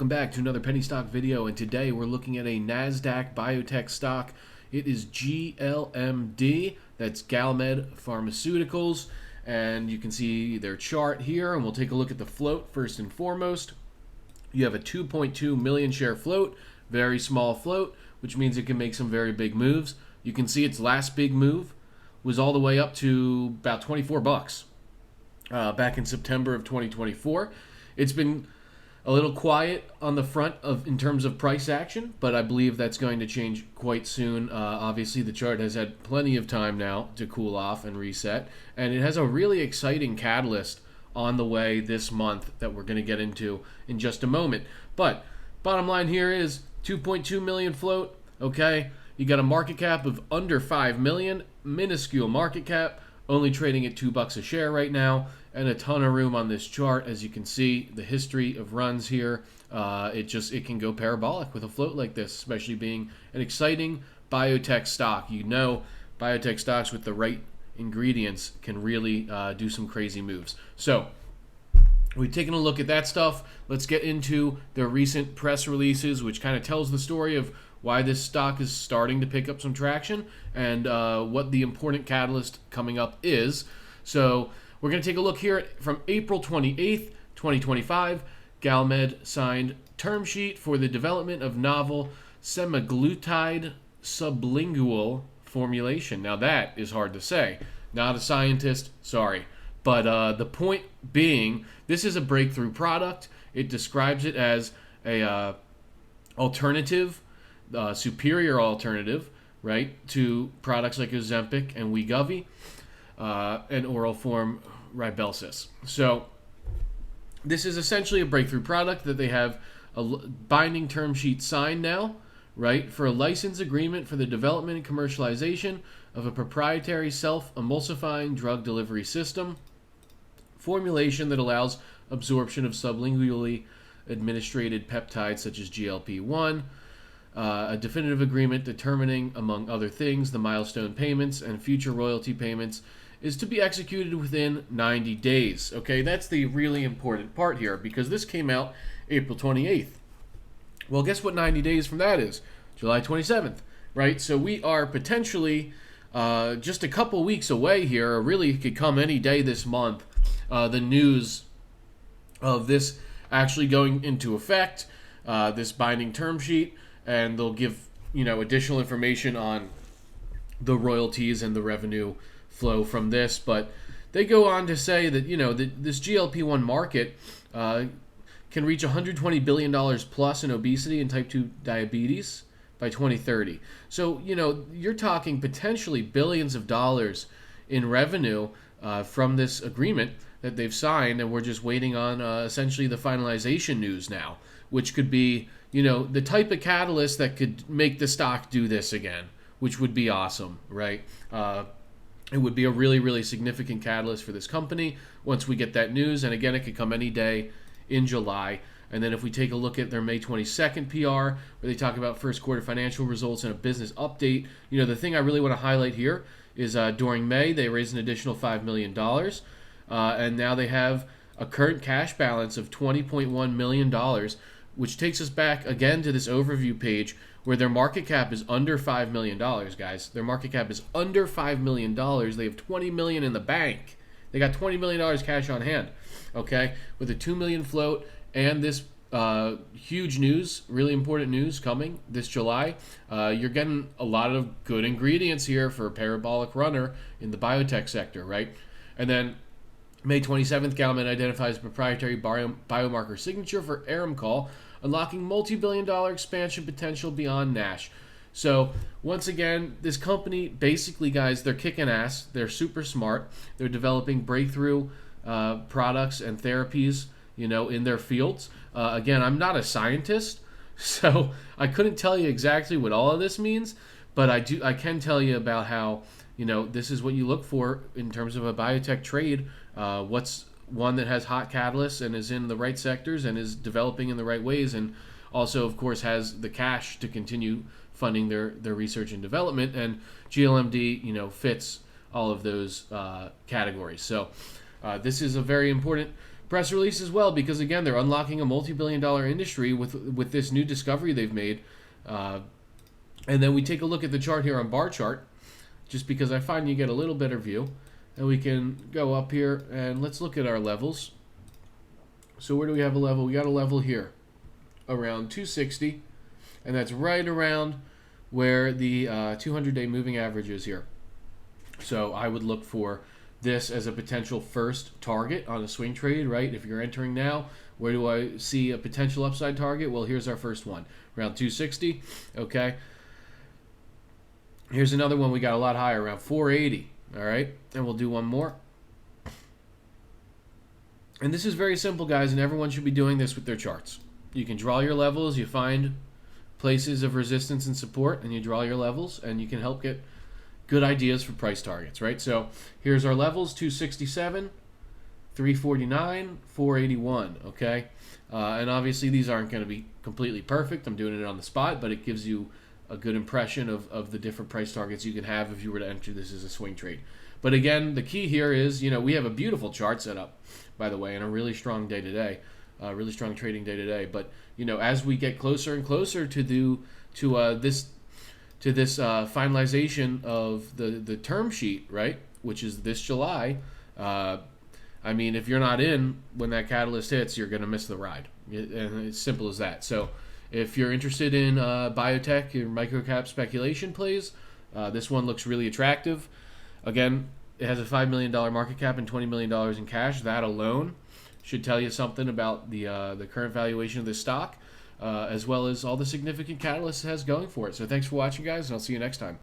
Welcome back to another penny stock video, and today we're looking at a NASDAQ biotech stock. It is GLMD, that's GalMed Pharmaceuticals, and you can see their chart here, and we'll take a look at the float first and foremost. You have a 2.2 million share float, very small float, which means it can make some very big moves. You can see its last big move was all the way up to about 24 bucks back in September of 2024. It's been a little quiet on the front of in terms of price action, but I believe that's going to change quite soon. Obviously, the chart has had plenty of time now to cool off and reset, and it has a really exciting catalyst on the way this month that we're going to get into in just a moment. But bottom line here is 2.2 million float. Okay, you got a market cap of under 5 million, minuscule market cap, only trading at $2 a share right now, and a ton of room on this chart. As you can see, the history of runs here, it can go parabolic with a float like this, especially being an exciting biotech stock. You know, biotech stocks with the right ingredients can really do some crazy moves. So we've taken a look at that stuff. Let's get into their recent press releases, which kind of tells the story of why this stock is starting to pick up some traction and what the important catalyst coming up is. So we're going to take a look here from April 28th, 2025. GalMed signed term sheet for the development of novel semaglutide sublingual formulation. Now that is hard to say. Not a scientist, sorry. But the point being, this is a breakthrough product. It describes it as a alternative, superior alternative, right, to products like Ozempic and Wegovy, and oral form Rybelsus. So this is essentially a breakthrough product that they have a binding term sheet signed now, right, for a license agreement for the development and commercialization of a proprietary self-emulsifying drug delivery system formulation that allows absorption of sublingually administered peptides such as GLP-1, a definitive agreement determining, among other things, the milestone payments and future royalty payments is to be executed within 90 days. Okay, that's the really important part here, because this came out April 28th. Well, guess what 90 days from that is? July 27th, right? So we are potentially just a couple weeks away here, or really it could come any day this month, the news of this actually going into effect, this binding term sheet, and they'll give, additional information on the royalties and the revenue flow from this. But they go on to say that, this GLP-1 market can reach $120 billion plus in obesity and type 2 diabetes by 2030. So, you're talking potentially billions of dollars in revenue from this agreement that they've signed, and we're just waiting on essentially the finalization news now, which could be, the type of catalyst that could make the stock do this again, which would be awesome, right? It would be a really, really significant catalyst for this company once we get that news. And again, it could come any day in July. And then if we take a look at their May 22nd PR, where they talk about first quarter financial results and a business update, the thing I really want to highlight here is during May, they raised an additional $5 million. And now they have a current cash balance of $20.1 million, which takes us back again to this overview page where their market cap is under $5 million, guys. Their market cap is under $5 million. They have $20 million in the bank. They got $20 million cash on hand, okay? With a $2 million float and this huge news, really important news coming this July, you're getting a lot of good ingredients here for a parabolic runner in the biotech sector, right? And then May 27th, GalMed identifies proprietary biomarker signature for Aramcol, unlocking multi-billion-dollar expansion potential beyond NASH. So once again, this company, basically, guys, they're kicking ass. They're super smart. They're developing breakthrough products and therapies, in their fields. Again, I'm not a scientist, so I couldn't tell you exactly what all of this means, but I can tell you about how, this is what you look for in terms of a biotech trade. What's one that has hot catalysts and is in the right sectors and is developing in the right ways, and also, of course, has the cash to continue funding their research and development. And GLMD, fits all of those categories. So this is a very important press release as well, because again, they're unlocking a multi-billion-dollar industry with this new discovery they've made. And then we take a look at the chart here on bar chart, just because I find you get a little better view. And we can go up here and let's look at our levels. So where do we have a level? We got a level here around 260, and that's right around where the 200-day moving average is here. So I would look for this as a potential first target on a swing trade, right? If you're entering now, where do I see a potential upside target? Well, here's our first one, around 260, okay? Here's another one we got a lot higher, around 480, all right? And we'll do one more. And this is very simple, guys, and everyone should be doing this with their charts. You can draw your levels, you find places of resistance and support, and you draw your levels, and you can help get good ideas for price targets, right? So here's our levels, 267, 349, 481, okay? And obviously these aren't going to be completely perfect. I'm doing it on the spot, but it gives you a good impression of the different price targets you can have if you were to enter this as a swing trade. But again, the key here is, we have a beautiful chart set up, by the way, and a really strong day today, really strong trading day today. But as we get closer and closer to this finalization of the term sheet, right, which is this July, I mean, if you're not in when that catalyst hits, you're going to miss the ride, and it's simple as that. So if you're interested in biotech or microcap speculation plays, this one looks really attractive. Again, it has a $5 million market cap and $20 million in cash. That alone should tell you something about the current valuation of this stock, as well as all the significant catalysts it has going for it. So thanks for watching, guys, and I'll see you next time.